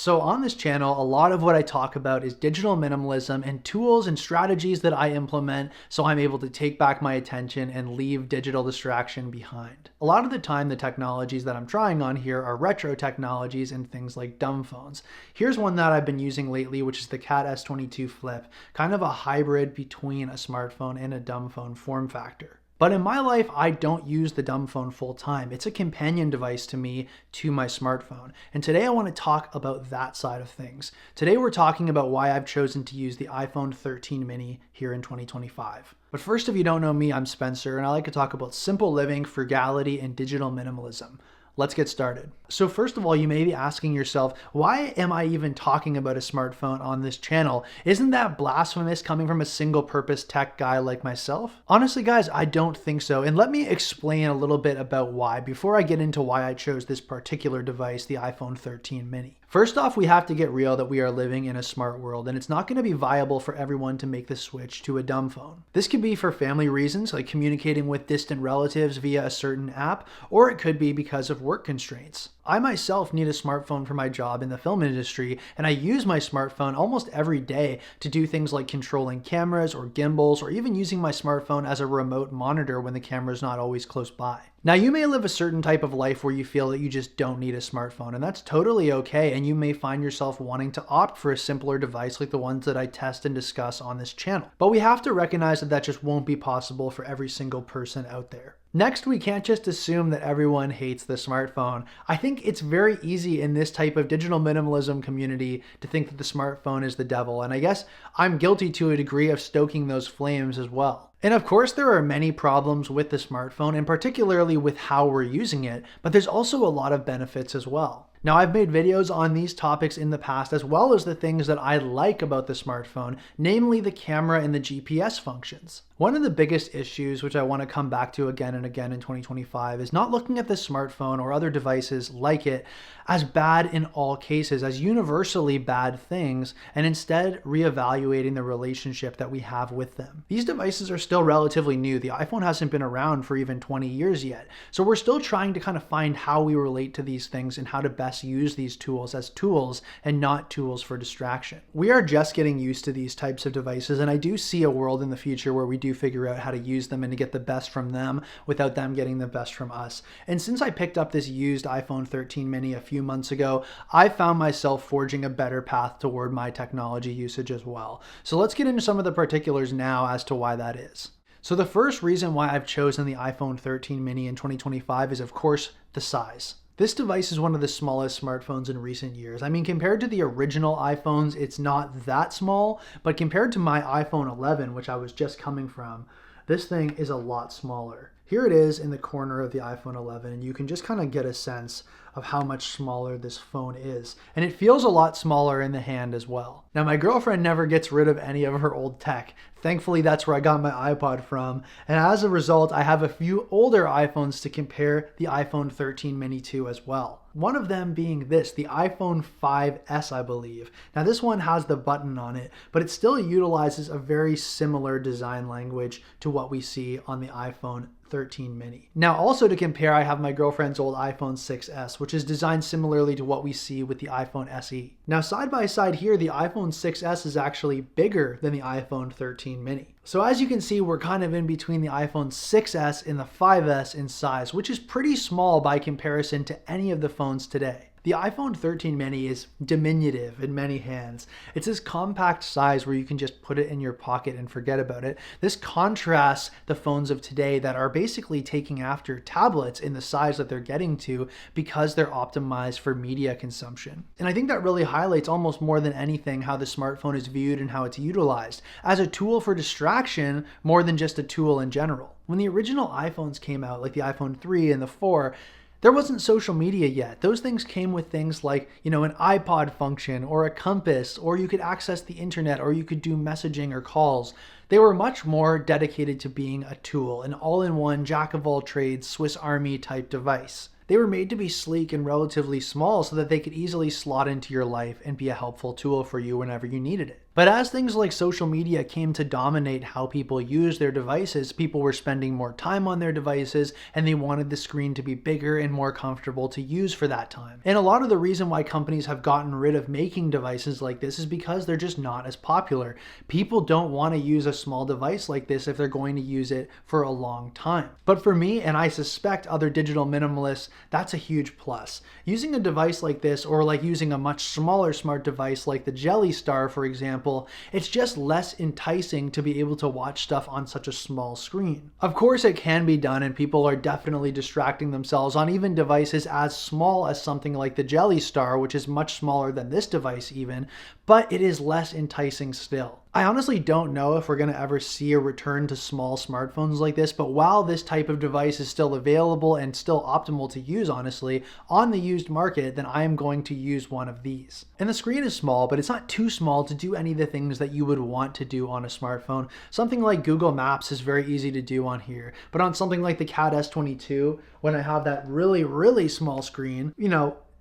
So on this channel, a lot of what I talk about is digital minimalism and tools and strategies that I implement so I'm able to take back my attention and leave digital distraction behind. A lot of the time, the technologies that I'm trying on here are retro technologies and things like dumb phones. Here's one that I've been using lately, which is the Cat S22 Flip, kind of a hybrid between a smartphone and a dumb phone form factor. But in my life, I don't use the dumb phone full time. It's a companion device to me, to my smartphone. And today I want to talk about that side of things. Today we're talking about why I've chosen to use the iPhone 13 mini here in 2025. But first, if you don't know me, I'm Spencer, and I like to talk about simple living, frugality, and digital minimalism. Let's get started. So first of all, you may be asking yourself, why am I even talking about a smartphone on this channel? Isn't that blasphemous coming from a single purpose tech guy like myself? Honestly, guys, I don't think so. And let me explain a little bit about why before I get into why I chose this particular device, the iPhone 13 mini. First off, we have to get real that we are living in a smart world, and it's not going to be viable for everyone to make the switch to a dumb phone. This could be for family reasons, like communicating with distant relatives via a certain app, or it could be because of work constraints. I myself need a smartphone for my job in the film industry, and I use my smartphone almost every day to do things like controlling cameras or gimbals, or even using my smartphone as a remote monitor when the camera's not always close by. Now, you may live a certain type of life where you feel that you just don't need a smartphone, and that's totally okay, and you may find yourself wanting to opt for a simpler device like the ones that I test and discuss on this channel. But we have to recognize that that just won't be possible for every single person out there. Next, we can't just assume that everyone hates the smartphone. I think it's very easy in this type of digital minimalism community to think that the smartphone is the devil, and I guess I'm guilty to a degree of stoking those flames as well. And of course, there are many problems with the smartphone, and particularly with how we're using it, but there's also a lot of benefits as well. Now, I've made videos on these topics in the past, as well as the things that I like about the smartphone, namely the camera and the GPS functions. One of the biggest issues, which I want to come back to again and again in 2025, is not looking at the smartphone or other devices like it as bad in all cases, as universally bad things, and instead reevaluating the relationship that we have with them. These devices are still relatively new. The iPhone hasn't been around for even 20 years yet. So we're still trying to kind of find how we relate to these things and how to best use these tools as tools and not tools for distraction. We are just getting used to these types of devices, and I do see a world in the future where we do figure out how to use them and to get the best from them without them getting the best from us. And since I picked up this used iPhone 13 mini a few months ago, I found myself forging a better path toward my technology usage as well. So let's get into some of the particulars now as to why that is. So the first reason why I've chosen the iPhone 13 mini in 2025 is, of course, the size. This device is one of the smallest smartphones in recent years. I mean, compared to the original iPhones, it's not that small, but compared to my iPhone 11, which I was just coming from, this thing is a lot smaller. Here it is in the corner of the iPhone 11, and you can just kind of get a sense of how much smaller this phone is. And it feels a lot smaller in the hand as well. Now, my girlfriend never gets rid of any of her old tech. Thankfully, that's where I got my iPod from. And as a result, I have a few older iPhones to compare the iPhone 13 mini to as well. One of them being this, the iPhone 5S, I believe. Now, this one has the button on it, but it still utilizes a very similar design language to what we see on the iPhone 13 mini. Now, also to compare, I have my girlfriend's old iPhone 6S, which is designed similarly to what we see with the iPhone SE. Now, side by side here, the iPhone 6S is actually bigger than the iPhone 13 mini. So as you can see, we're kind of in between the iPhone 6S and the 5S in size, which is pretty small by comparison to any of the phones today. The iPhone 13 mini is diminutive in many hands. It's this compact size where you can just put it in your pocket and forget about it. This contrasts the phones of today that are basically taking after tablets in the size that they're getting to because they're optimized for media consumption. And I think that really highlights almost more than anything how the smartphone is viewed and how it's utilized as a tool for distraction more than just a tool in general. When the original iPhones came out, like the iPhone 3 and the 4, there wasn't social media yet. Those things came with things like, an iPod function or a compass, or you could access the internet, or you could do messaging or calls. They were much more dedicated to being a tool, an all-in-one, jack-of-all-trades, Swiss Army type device. They were made to be sleek and relatively small so that they could easily slot into your life and be a helpful tool for you whenever you needed it. But as things like social media came to dominate how people use their devices, people were spending more time on their devices and they wanted the screen to be bigger and more comfortable to use for that time. And a lot of the reason why companies have gotten rid of making devices like this is because they're just not as popular. People don't want to use a small device like this if they're going to use it for a long time. But for me, and I suspect other digital minimalists, that's a huge plus. Using a device like this, or like using a much smaller smart device like the Jelly Star, for example, it's just less enticing to be able to watch stuff on such a small screen. Of course it can be done, and people are definitely distracting themselves on even devices as small as something like the Jelly Star, which is much smaller than this device even, but it is less enticing still. I honestly don't know if we're going to ever see a return to small smartphones like this, but while this type of device is still available and still optimal to use, honestly, on the used market, then I am going to use one of these. And the screen is small, but it's not too small to do any of the things that you would want to do on a smartphone. Something like Google Maps is very easy to do on here, but on something like the Cat S22, when I have that really, really small screen,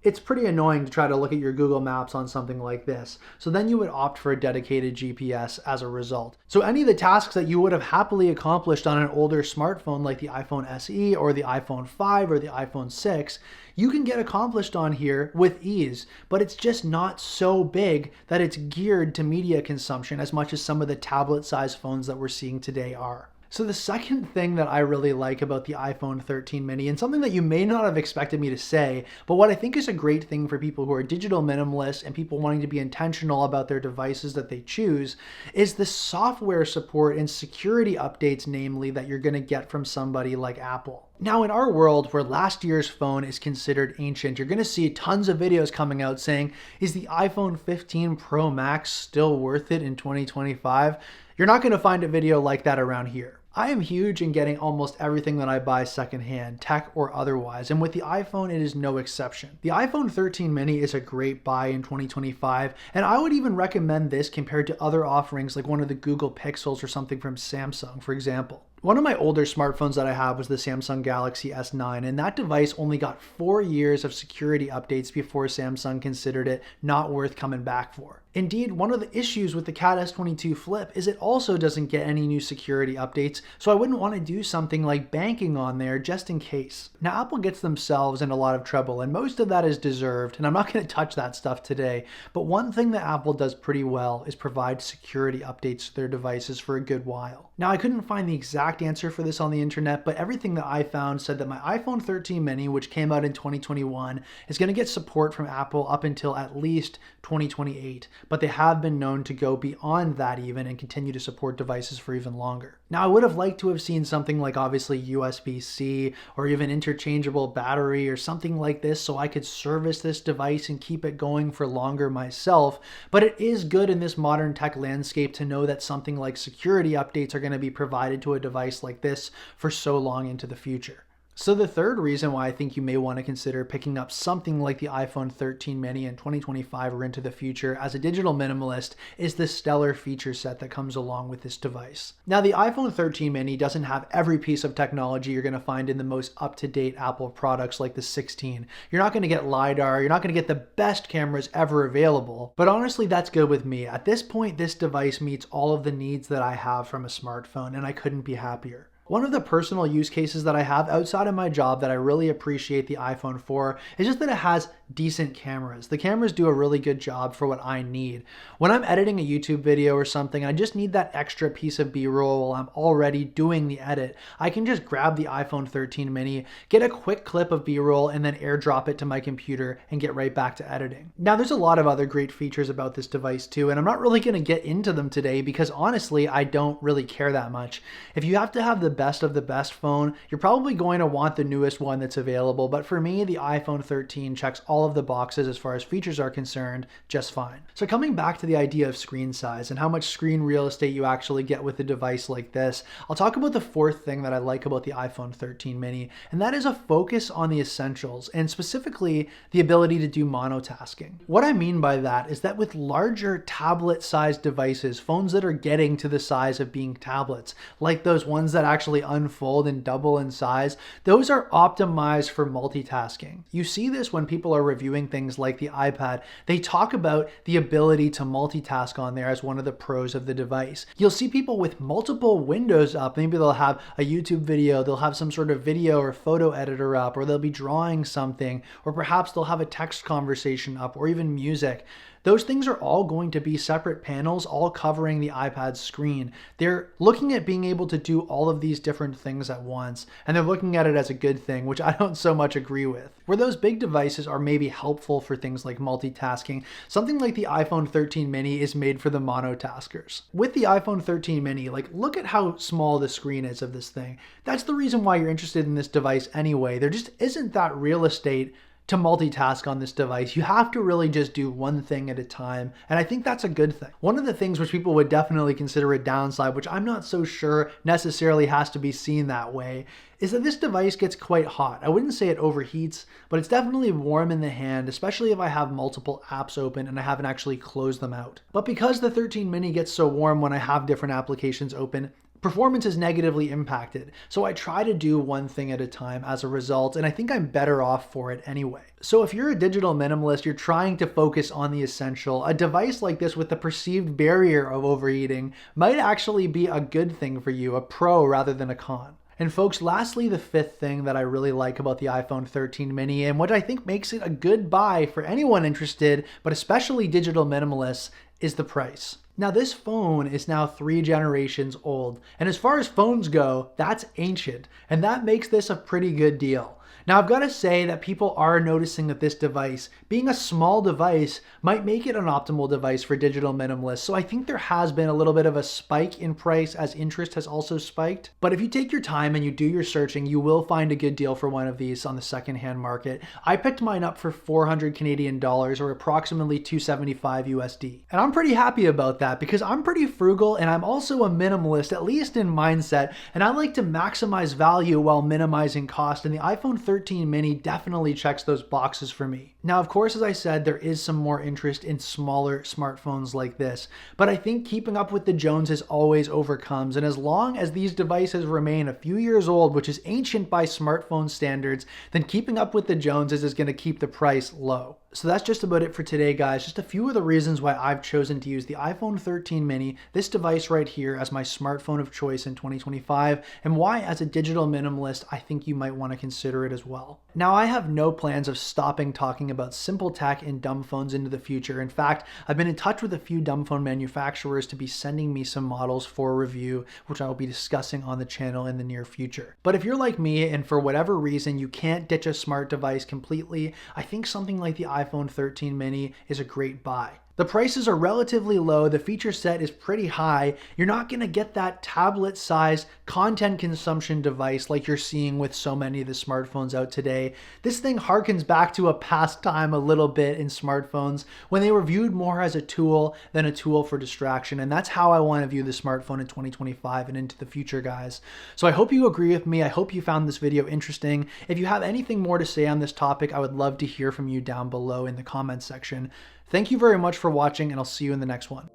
it's pretty annoying to try to look at your Google Maps on something like this. So then you would opt for a dedicated GPS as a result. So any of the tasks that you would have happily accomplished on an older smartphone like the iPhone SE or the iPhone 5 or the iPhone 6, you can get accomplished on here with ease, but it's just not so big that it's geared to media consumption as much as some of the tablet-sized phones that we're seeing today are. So the second thing that I really like about the iPhone 13 mini, and something that you may not have expected me to say, but what I think is a great thing for people who are digital minimalists and people wanting to be intentional about their devices that they choose, is the software support and security updates, namely, that you're going to get from somebody like Apple. Now, in our world where last year's phone is considered ancient, you're going to see tons of videos coming out saying, is the iPhone 15 Pro Max still worth it in 2025? You're not going to find a video like that around here. I am huge in getting almost everything that I buy secondhand, tech or otherwise, and with the iPhone, it is no exception. The iPhone 13 mini is a great buy in 2025, and I would even recommend this compared to other offerings like one of the Google Pixels or something from Samsung, for example. One of my older smartphones that I have was the Samsung Galaxy S9, and that device only got 4 years of security updates before Samsung considered it not worth coming back for. Indeed, one of the issues with the Cat S22 Flip is it also doesn't get any new security updates, so I wouldn't want to do something like banking on there just in case. Now, Apple gets themselves in a lot of trouble, and most of that is deserved, and I'm not going to touch that stuff today, but one thing that Apple does pretty well is provide security updates to their devices for a good while. Now, I couldn't find the exact answer for this on the internet, but everything that I found said that my iPhone 13 mini, which came out in 2021, is going to get support from Apple up until at least 2028, but they have been known to go beyond that even and continue to support devices for even longer. Now, I would have liked to have seen something like obviously USB-C or even interchangeable battery or something like this so I could service this device and keep it going for longer myself, but it is good in this modern tech landscape to know that something like security updates are going to be provided to a device like this for so long into the future. So the third reason why I think you may want to consider picking up something like the iPhone 13 mini in 2025 or into the future as a digital minimalist is the stellar feature set that comes along with this device. Now, the iPhone 13 mini doesn't have every piece of technology you're going to find in the most up-to-date Apple products like the 16. You're not going to get LiDAR, you're not going to get the best cameras ever available, but honestly, that's good with me. At this point, this device meets all of the needs that I have from a smartphone, and I couldn't be happier. One of the personal use cases that I have outside of my job that I really appreciate the iPhone for is just that it has decent cameras. The cameras do a really good job for what I need. When I'm editing a YouTube video or something, I just need that extra piece of B-roll while I'm already doing the edit. I can just grab the iPhone 13 mini, get a quick clip of B-roll, and then airdrop it to my computer and get right back to editing. Now, there's a lot of other great features about this device too, and I'm not really going to get into them today because honestly, I don't really care that much. If you have to have the best of the best phone, you're probably going to want the newest one that's available, but for me, the iPhone 13 checks all of the boxes as far as features are concerned just fine. So coming back to the idea of screen size and how much screen real estate you actually get with a device like this, I'll talk about the fourth thing that I like about the iPhone 13 mini, and that is a focus on the essentials, and specifically the ability to do monotasking. What I mean by that is that with larger tablet-sized devices, phones that are getting to the size of being tablets, like those ones that actually unfold and double in size, those are optimized for multitasking. You see this when people are reviewing things like the iPad, they talk about the ability to multitask on there as one of the pros of the device. You'll see people with multiple windows up. Maybe they'll have a YouTube video, they'll have some sort of video or photo editor up, or they'll be drawing something, or perhaps they'll have a text conversation up, or even music. Those things are all going to be separate panels, all covering the iPad's screen. They're looking at being able to do all of these different things at once, and they're looking at it as a good thing, which I don't so much agree with. Where those big devices are maybe helpful for things like multitasking, something like the iPhone 13 mini is made for the monotaskers. With the iPhone 13 mini, look at how small the screen is of this thing. That's the reason why you're interested in this device anyway. There just isn't that real estate to multitask on this device. You have to really just do one thing at a time, and I think that's a good thing. One of the things which people would definitely consider a downside, which I'm not so sure necessarily has to be seen that way, is that this device gets quite hot. I wouldn't say it overheats, but it's definitely warm in the hand, especially if I have multiple apps open and I haven't actually closed them out. But because the 13 mini gets so warm when I have different applications open, performance is negatively impacted. So I try to do one thing at a time as a result, and I think I'm better off for it anyway. So if you're a digital minimalist, you're trying to focus on the essential, a device like this with the perceived barrier of overheating might actually be a good thing for you, a pro rather than a con. And folks, lastly, the fifth thing that I really like about the iPhone 13 mini, and what I think makes it a good buy for anyone interested, but especially digital minimalists, is the price. Now, this phone is now 3 generations old, and as far as phones go, that's ancient, and that makes this a pretty good deal. Now, I've got to say that people are noticing that this device, being a small device, might make it an optimal device for digital minimalists. So I think there has been a little bit of a spike in price as interest has also spiked. But if you take your time and you do your searching, you will find a good deal for one of these on the secondhand market. I picked mine up for 400 Canadian dollars, or approximately 275 USD. And I'm pretty happy about that because I'm pretty frugal and I'm also a minimalist, at least in mindset, and I like to maximize value while minimizing cost, and the iPhone 13 mini definitely checks those boxes for me. Now, of course, as I said, there is some more interest in smaller smartphones like this, but I think keeping up with the Joneses always overcomes, and as long as these devices remain a few years old, which is ancient by smartphone standards, then keeping up with the Joneses is going to keep the price low. So that's just about it for today, guys. Just a few of the reasons why I've chosen to use the iPhone 13 mini, this device right here, as my smartphone of choice in 2025, and why as a digital minimalist, I think you might want to consider it as well. Now, I have no plans of stopping talking about simple tech and dumb phones into the future. In fact, I've been in touch with a few dumb phone manufacturers to be sending me some models for review, which I will be discussing on the channel in the near future. But if you're like me and for whatever reason you can't ditch a smart device completely, I think something like the iPhone 13 mini is a great buy. The prices are relatively low, the feature set is pretty high, you're not going to get that tablet-sized content consumption device like you're seeing with so many of the smartphones out today. This thing harkens back to a past time a little bit in smartphones when they were viewed more as a tool than a tool for distraction, and that's how I want to view the smartphone in 2025 and into the future, guys. So I hope you agree with me, I hope you found this video interesting. If you have anything more to say on this topic, I would love to hear from you down below in the comments section. Thank you very much for watching, and I'll see you in the next one.